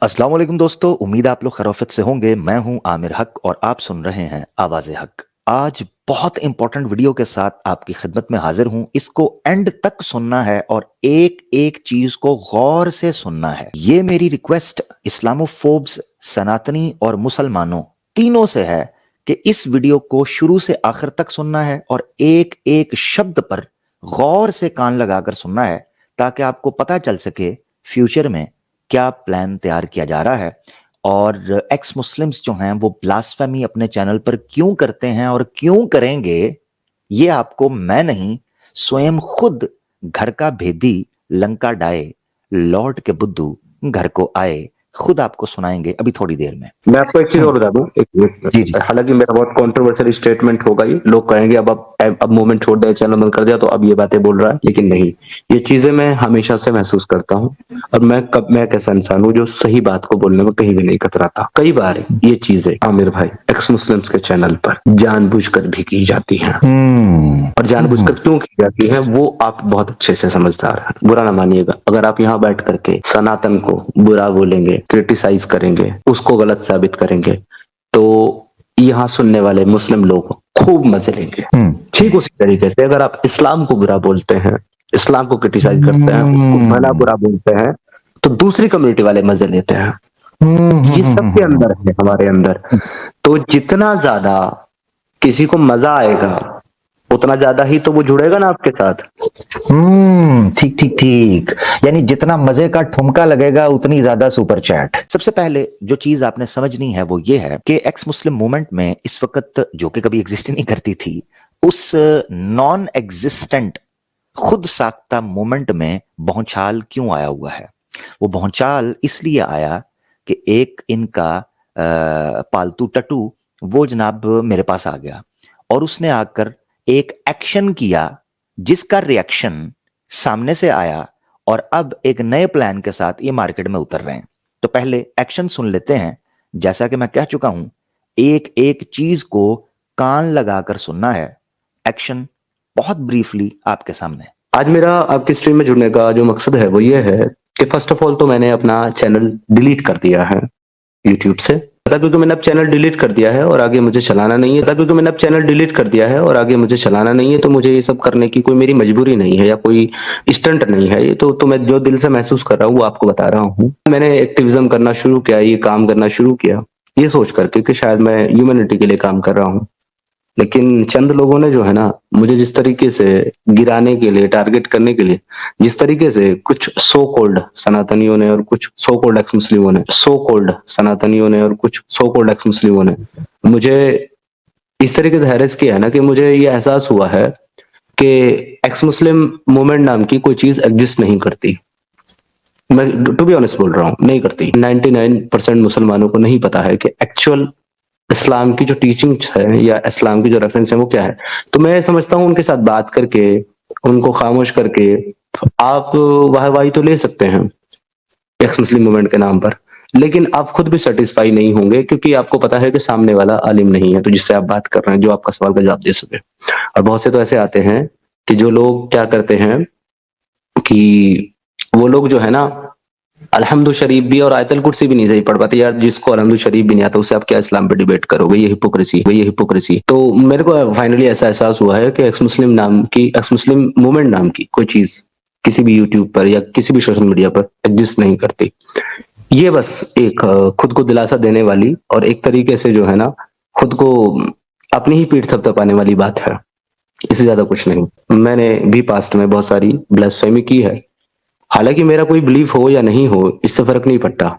अस्सलाम वालेकुम दोस्तों, उम्मीद है आप लोग खैरियत से होंगे। मैं हूं आमिर हक और आप सुन रहे हैं आवाज़ हक। आज बहुत इंपॉर्टेंट वीडियो के साथ आपकी खिदमत में हाजिर हूं। इसको एंड तक सुनना है और एक एक चीज को गौर से सुनना है। ये मेरी रिक्वेस्ट इस्लामोफोब्स, सनातनी और मुसलमानों तीनों से है कि इस वीडियो को शुरू से आखिर तक सुनना है और एक एक शब्द पर गौर से कान लगाकर सुनना है, ताकि आपको पता चल सके फ्यूचर में क्या प्लान तैयार किया जा रहा है और एक्स मुस्लिम्स जो हैं वो ब्लास्फेमी अपने चैनल पर क्यों करते हैं और क्यों करेंगे। ये आपको मैं नहीं, स्वयं खुद घर का भेदी लंका डाए लौट के बुद्धू घर को आए खुद आपको सुनाएंगे अभी थोड़ी देर में। मैं आपको एक चीज और बता दूं, जी जी। हालांकि मेरा बहुत कंट्रोवर्शियल स्टेटमेंट होगा, ये लोग कहेंगे अब मूवमेंट छोड़ दिया, चैनल बंद कर दिया तो अब ये बातें बोल रहा है, लेकिन नहीं, ये चीजें मैं हमेशा से महसूस करता हूं। और मैं एक ऐसा इंसान हूं जो सही बात को बोलने में कहीं भी नहीं कतराता। कई बार ये चीजें आमिर भाई एक्स मुस्लिम्स के चैनल पर जानबूझकर भी की जाती हैं, और जानबूझकर क्यों की जाती है वो आप बहुत अच्छे से समझदार हैं। बुरा ना मानिएगा, अगर आप यहाँ बैठ करके सनातन को बुरा बोलेंगे, क्रिटिसाइज करेंगे, उसको गलत साबित करेंगे, तो यहाँ सुनने वाले मुस्लिम लोग खूब मजे लेंगे। ठीक उसी तरीके से अगर आप इस्लाम को बुरा बोलते हैं, इस्लाम को क्रिटिसाइज करते हैं, उसको भला बुरा बोलते हैं, तो दूसरी कम्युनिटी वाले मजे लेते हैं। ये सबके अंदर है, हमारे अंदर। तो जितना ज्यादा किसी को मजा आएगा उतना ज्यादा ही तो वो जुड़ेगा ना आपके साथ। ठीक ठीक ठीक। यानी जितना मजे का ठुमका लगेगा उतनी ज्यादा सुपर चैट। सबसे पहले जो चीज आपने समझनी है वो ये है कि एक्स मुस्लिम मूवमेंट में इस वक्त, जो कि कभी एग्जिस्ट नहीं करती थी, उस नॉन एग्जिस्टेंट खुद साख्ता मूवमेंट में भौचाल क्यों आया हुआ है। वो भौचाल इसलिए आया कि एक इनका पालतू टटू वो जनाब मेरे पास आ गया और उसने आकर एक एक्शन किया जिसका रिएक्शन सामने से आया और अब एक नए प्लान के साथ ये मार्केट में उतर रहे हैं। तो पहले एक्शन सुन लेते हैं। जैसा कि मैं कह चुका हूं, एक एक चीज को कान लगाकर सुनना है। एक्शन बहुत ब्रीफली आपके सामने। आज मेरा आपकी स्ट्रीम में जुड़ने का जो मकसद है वो ये है कि फर्स्ट ऑफ ऑल तो मैंने अपना चैनल डिलीट कर दिया है यूट्यूब से, क्योंकि मैंने अब चैनल डिलीट कर दिया है और आगे मुझे चलाना नहीं है। क्योंकि मैंने अब चैनल डिलीट कर दिया है और आगे मुझे चलाना नहीं है, तो मुझे ये सब करने की कोई मेरी मजबूरी नहीं है या कोई स्टंट नहीं है। ये तो मैं जो दिल से महसूस कर रहा हूँ वो आपको बता रहा हूँ। मैंने एक्टिविज्म करना शुरू किया, ये काम करना शुरू किया ये सोच करके कि शायद मैं ह्यूमैनिटी के लिए काम कर रहा हूँ, लेकिन चंद लोगों ने जो है ना मुझे जिस तरीके से गिराने के लिए, टारगेट करने के लिए, जिस तरीके से कुछ सो कोल्ड सनातनियों ने और कुछ सो कोल्ड एक्स मुस्लिमों ने, सो कोल्ड सनातनियों ने और कुछ सो कोल्ड एक्स मुस्लिमों ने मुझे इस तरीके से हैरेस किया है ना, कि मुझे ये एहसास हुआ है कि एक्स मुस्लिम मूवमेंट नाम की कोई चीज एग्जिस्ट नहीं करती। मैं टू बी ऑनेस्ट बोल रहा हूँ, नहीं करती। 99% मुसलमानों को नहीं पता है कि एक्चुअल इस्लाम की जो टीचिंग है या इस्लाम की जो रेफरेंस है वो क्या है। तो मैं समझता हूँ उनके साथ बात करके, उनको खामोश करके आप वाहवाही तो ले सकते हैं एक्स मुस्लिम मूवमेंट के नाम पर, लेकिन आप खुद भी सेटिस्फाई नहीं होंगे, क्योंकि आपको पता है कि सामने वाला आलिम नहीं है तो जिससे आप बात कर रहे हैं, जो आपका सवाल का जवाब दे सके। और बहुत से तो ऐसे आते हैं कि जो लोग क्या करते हैं कि वो लोग जो है ना अल्हम्दु शरीफ भी और आयतल कुर्सी भी नहीं सही पढ़ पाते। यार जिसको अल्हम्दु शरीफ भी नहीं आता उससे आप क्या इस्लाम पे डिबेट करोगे? ये हिपोक्रेसी। तो मेरे को फाइनली ऐसा एहसास हुआ है कि एक्स मुस्लिम मूवमेंट नाम की कोई चीज किसी भी यूट्यूब पर या किसी भी सोशल मीडिया पर एग्जिस्ट नहीं करती। ये बस एक खुद को दिलासा देने वाली और एक तरीके से जो है ना खुद को अपनी ही पीठ थपथपाने वाली बात है, इससे ज्यादा कुछ नहीं। मैंने भी पास्ट में बहुत सारी ब्लास्फेमी की है, हालांकि मेरा कोई बिलीफ हो या नहीं हो इससे फर्क नहीं पड़ता,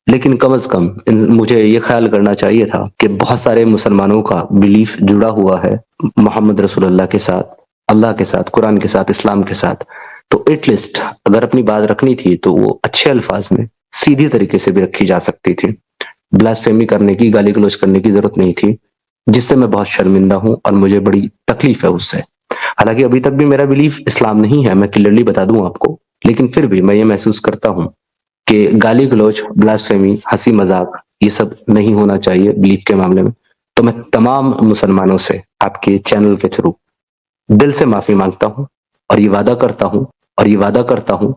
लेकिन कम से कम मुझे ये ख्याल करना चाहिए था कि बहुत सारे मुसलमानों का बिलीफ जुड़ा हुआ है मोहम्मद रसूलुल्लाह के साथ, अल्लाह के साथ, कुरान के साथ, इस्लाम के साथ। तो एटलीस्ट अगर अपनी बात रखनी थी तो वो अच्छे अल्फाज में सीधी तरीके से भी रखी जा सकती थी। ब्लास्फेमी करने की, गाली गलौज करने की जरूरत नहीं थी, जिससे मैं बहुत शर्मिंदा हूं और मुझे बड़ी तकलीफ है उससे। हालांकि अभी तक भी मेरा बिलीफ इस्लाम नहीं है, मैं क्लियरली बता दूं आपको, लेकिन फिर भी मैं ये महसूस करता हूं कि गाली गलौज, ब्लास्फेमी, हंसी मजाक ये सब नहीं होना चाहिए बिलीफ के मामले में। तो मैं तमाम मुसलमानों से आपके चैनल के थ्रू दिल से माफी मांगता हूं और ये वादा करता हूं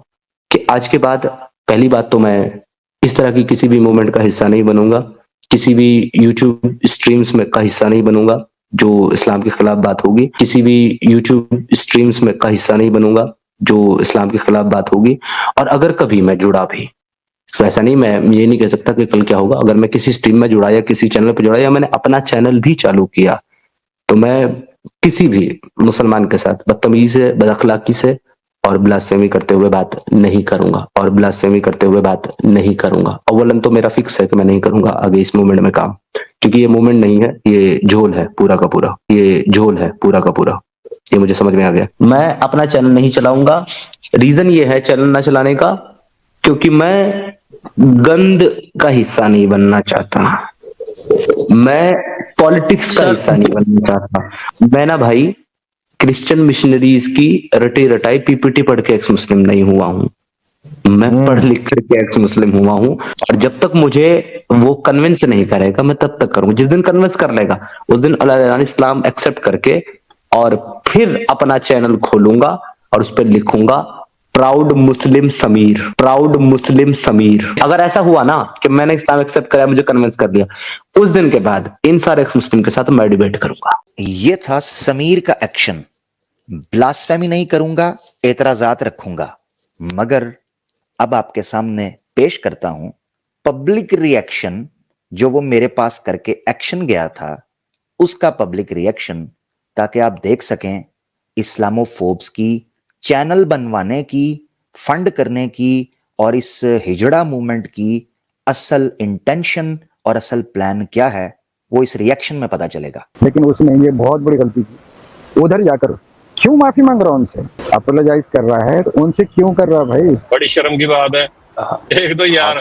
कि आज के बाद पहली बात तो मैं इस तरह की किसी भी मूवमेंट का हिस्सा नहीं बनूंगा, किसी भी यूट्यूब स्ट्रीम्स में का हिस्सा नहीं बनूंगा जो इस्लाम के खिलाफ बात होगी, किसी भी यूट्यूब स्ट्रीम्स में का हिस्सा नहीं बनूंगा जो इस्लाम के खिलाफ बात होगी। और अगर कभी मैं जुड़ा भी, तो ऐसा नहीं, मैं ये नहीं कह सकता कि कल क्या होगा, अगर मैं किसी स्ट्रीम में जुड़ा या किसी चैनल पर जुड़ा या मैंने अपना चैनल भी चालू किया, तो मैं किसी भी मुसलमान के साथ बदतमीजी से, बदअखलाकी से और ब्लास्फेमी करते हुए बात नहीं करूंगा, और ब्लास्फेमी करते हुए बात नहीं करूंगा। अव्वलन तो मेरा फिक्स है कि मैं नहीं करूंगा आगे इस मूवमेंट में काम, क्योंकि ये मूवमेंट नहीं है, ये झोल है पूरा का पूरा, ये झोल है पूरा का पूरा। ये मुझे समझ में आ गया। मैं अपना चैनल नहीं चलाऊंगा। रीजन ये है चैनल ना चलाने का, क्योंकि मैं गंद का हिस्सा नहीं बनना चाहता, मैं पॉलिटिक्स का हिस्सा नहीं बनना चाहता। मैं ना भाई क्रिश्चियन मिशनरीज की रटी रटाई पीपीटी पढ़ के एक्स मुस्लिम नहीं हुआ हूं, मैं पढ़ लिख करके एक्स मुस्लिम हुआ हूं। और जब तक मुझे वो कन्विंस नहीं करेगा मैं तब तक करूंगा। जिस दिन कन्विंस कर लेगा उस दिन अल्लाह इस्लाम एक्सेप्ट करके और फिर अपना चैनल खोलूंगा और उस पर लिखूंगा प्राउड मुस्लिम समीर, प्राउड मुस्लिम समीर। अगर ऐसा हुआ ना कि मैंने इस्लाम एक्सेप्ट कराया, मुझे कन्विंस कर दिया, उस दिन के बाद इन सारे एक्स मुस्लिम के साथ मैं डिबेट करूंगा। ये था समीर का एक्शन। ब्लास्फेमी नहीं करूंगा, एतराजात रखूंगा। मगर अब आपके सामने पेश करता हूं पब्लिक रिएक्शन, जो वो मेरे पास करके एक्शन गया था, उसका पब्लिक रिएक्शन, ताकि आप देख सकें इस्लामोफोब्स की चैनल बनवाने की, फंड करने की और इस हिजड़ा मूवमेंट की असल इंटेंशन और असल प्लान क्या है, वो इस रिएक्शन में पता चलेगा। लेकिन उसने ये बहुत बड़ी गलती की। उधर जाकर क्यों माफी मांग रहा उनसे, अपोलोजाइज कर रहा है, तो उनसे क्यों कर रहा भाई? बड़ी शर्म की बात है। एक तो यार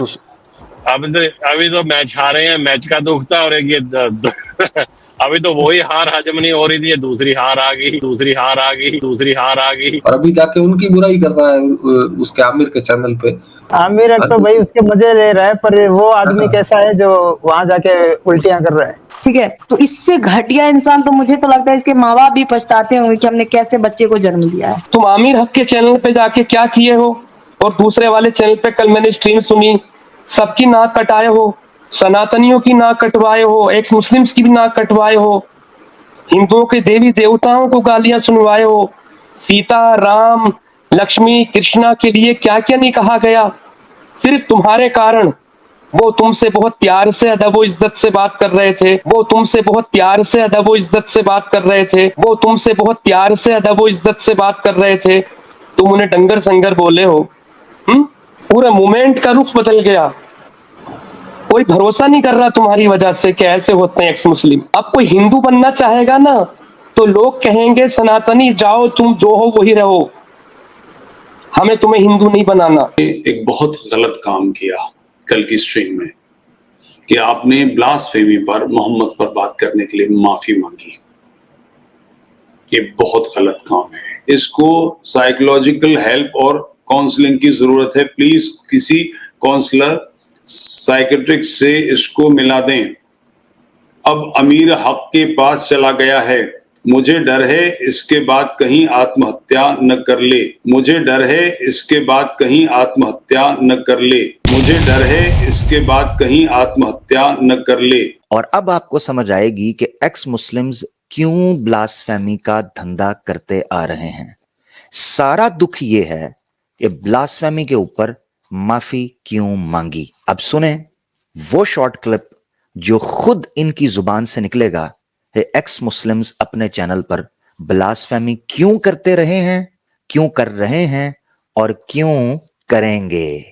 अभी तो मैच हारे हैं, मैच का दुख था, और एक ये अभी तो वही हार हजम नहीं हो रही थी, दूसरी हार आ गई, दूसरी हार आ गई, दूसरी हार आ गई, और अभी जाके उनकी बुराई कर रहा है उसके आमिर के चैनल पे। आमिर तो भाई उसके मजे ले रहा है, पर वो आदमी कैसा है जो वहां जाके उल्टियां कर रहा है। ठीक है, तो इससे घटिया इंसान तो मुझे तो लगता है इसके माँ बाप भी पछताते होंगे कि हमने कैसे बच्चे को जन्म दिया है। तुम आमिर हक के चैनल पे जाके क्या किए हो, और दूसरे वाले चैनल पे कल मैंने स्ट्रीम सुनी, सबकी नाक कटाए हो, सनातनियों की नाक कटवाए हो, एक्स मुस्लिम्स की भी नाक कटवाए हो, हिंदुओं के देवी देवताओं को गालियां सुनवाए हो, सीता राम लक्ष्मी कृष्णा के लिए क्या क्या नहीं कहा गया। सिर्फ तुम्हारे कारण वो तुमसे बहुत प्यार से अदब व इज्जत से बात कर रहे थे, वो तुमसे बहुत प्यार से अदब व इज्जत से बात कर रहे थे, वो तुमसे बहुत प्यार से अदब व इज्जत से बात कर रहे थे, तुम उन्हें डंगर संगर बोले हो। पूरा मूवमेंट का रुख बदल गया। कोई भरोसा नहीं कर रहा तुम्हारी वजह से कि ऐसे होते हैं एक्स मुस्लिम। अब कोई हिंदू बनना चाहेगा ना तो लोग कहेंगे सनातनी जाओ तुम जो हो वही रहो, हमें तुम्हें हिंदू नहीं बनाना। एक बहुत गलत काम किया कल की स्ट्रीम में कि आपने ब्लास्फेमी पर, मोहम्मद पर बात करने के लिए माफी मांगी। ये बहुत गलत काम है। इसको साइकोलॉजिकल हेल्प और काउंसलिंग की जरूरत है। प्लीज किसी काउंसलर साइकेट्रिक से इसको मिला दें। अब अमीर हक के पास चला गया है, मुझे डर है इसके बाद कहीं आत्महत्या न कर ले, मुझे डर है इसके बाद कहीं आत्महत्या न कर ले, मुझे डर है इसके बाद कहीं आत्महत्या न कर ले। और अब आपको समझ आएगी कि एक्स मुस्लिम्स क्यों ब्लास्फेमी का धंधा करते आ रहे हैं। सारा दुख ये है कि ब्लास्फेमी के ऊपर माफी क्यों मांगी। अब सुने वो शॉर्ट क्लिप जो खुद इनकी जुबान से निकलेगा कि एक्स मुस्लिम्स अपने चैनल पर ब्लास्फेमी क्यों करते रहे हैं, क्यों कर रहे हैं और क्यों करेंगे।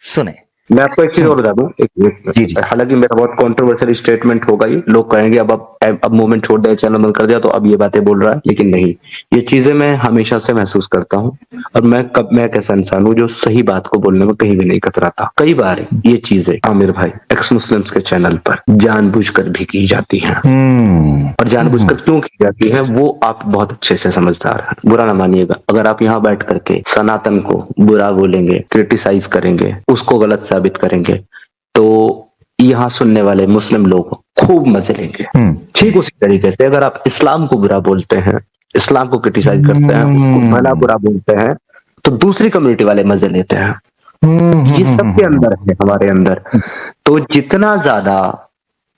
सुने। मैं आपको एक चीज और बता दूं, हालांकि मेरा बहुत कंट्रोवर्शियल स्टेटमेंट होगा, ये लोग कहेंगे अब मूवमेंट छोड़ दिया, चैनल बंद कर दिया, तो अब ये बातें बोल रहा है, लेकिन नहीं, ये चीजें मैं हमेशा से महसूस करता हूं। और मैं एक ऐसा इंसान हूं जो सही बात को बोलने में कहीं भी नहीं कतराता। कई बार ये चीजें आमिर भाई एक्स मुस्लिम्स के चैनल पर जानबूझकर भी की जाती हैं, और जानबूझकर क्यों की जाती है वो आप बहुत अच्छे से समझदार हैं। बुरा ना मानिएगा, अगर आप यहाँ बैठ करके सनातन को बुरा बोलेंगे, क्रिटिसाइज करेंगे, उसको गलत साबित करेंगे, तो यहाँ सुनने वाले मुस्लिम लोग खूब मजे लेंगे। ठीक उसी तरीके से अगर आप इस्लाम को बुरा बोलते हैं, इस्लाम को क्रिटिसाइज करते हैं, उसको भला बुरा बोलते हैं, तो दूसरी कम्युनिटी वाले मजे लेते हैं। ये सबके अंदर है, हमारे अंदर। तो जितना ज्यादा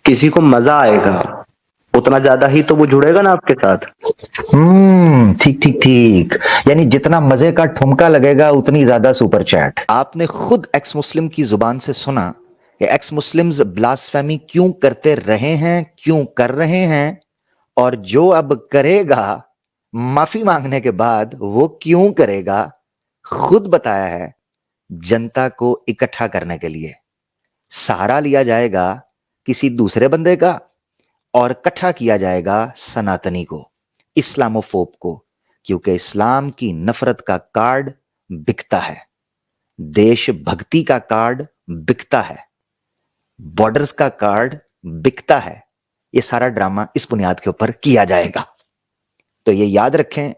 किसी को मजा आएगा उतना ज्यादा ही तो वो जुड़ेगा ना आपके साथ। ठीक ठीक ठीक, यानी जितना मजे का ठुमका लगेगा उतनी ज्यादा सुपर चैट। आपने खुद एक्स मुस्लिम की जुबान से सुना कि एक्स मुस्लिम्स ब्लास्फेमी क्यों करते रहे हैं, क्यों कर रहे हैं, और जो अब करेगा माफी मांगने के बाद वो क्यों करेगा। खुद बताया है, जनता को इकट्ठा करने के लिए सहारा लिया जाएगा किसी दूसरे बंदे का और इकट्ठा किया जाएगा सनातनी को, इस्लामोफोब को, क्योंकि इस्लाम की नफरत का कार्ड बिकता है, देशभक्ति का कार्ड बिकता है, बॉर्डर्स का कार्ड बिकता है। ये सारा ड्रामा इस बुनियाद के ऊपर किया जाएगा। तो ये याद रखें,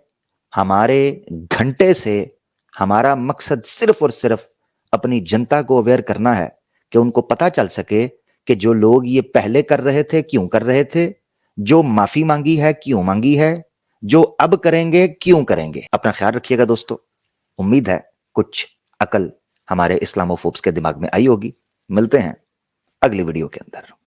हमारे घंटे से हमारा मकसद सिर्फ और सिर्फ अपनी जनता को अवेयर करना है कि उनको पता चल सके कि जो लोग ये पहले कर रहे थे क्यों कर रहे थे, जो माफी मांगी है क्यों मांगी है, जो अब करेंगे क्यों करेंगे। अपना ख्याल रखिएगा दोस्तों। उम्मीद है कुछ अकल हमारे इस्लामोफोब्स के दिमाग में आई होगी। मिलते हैं अगली वीडियो के अंदर।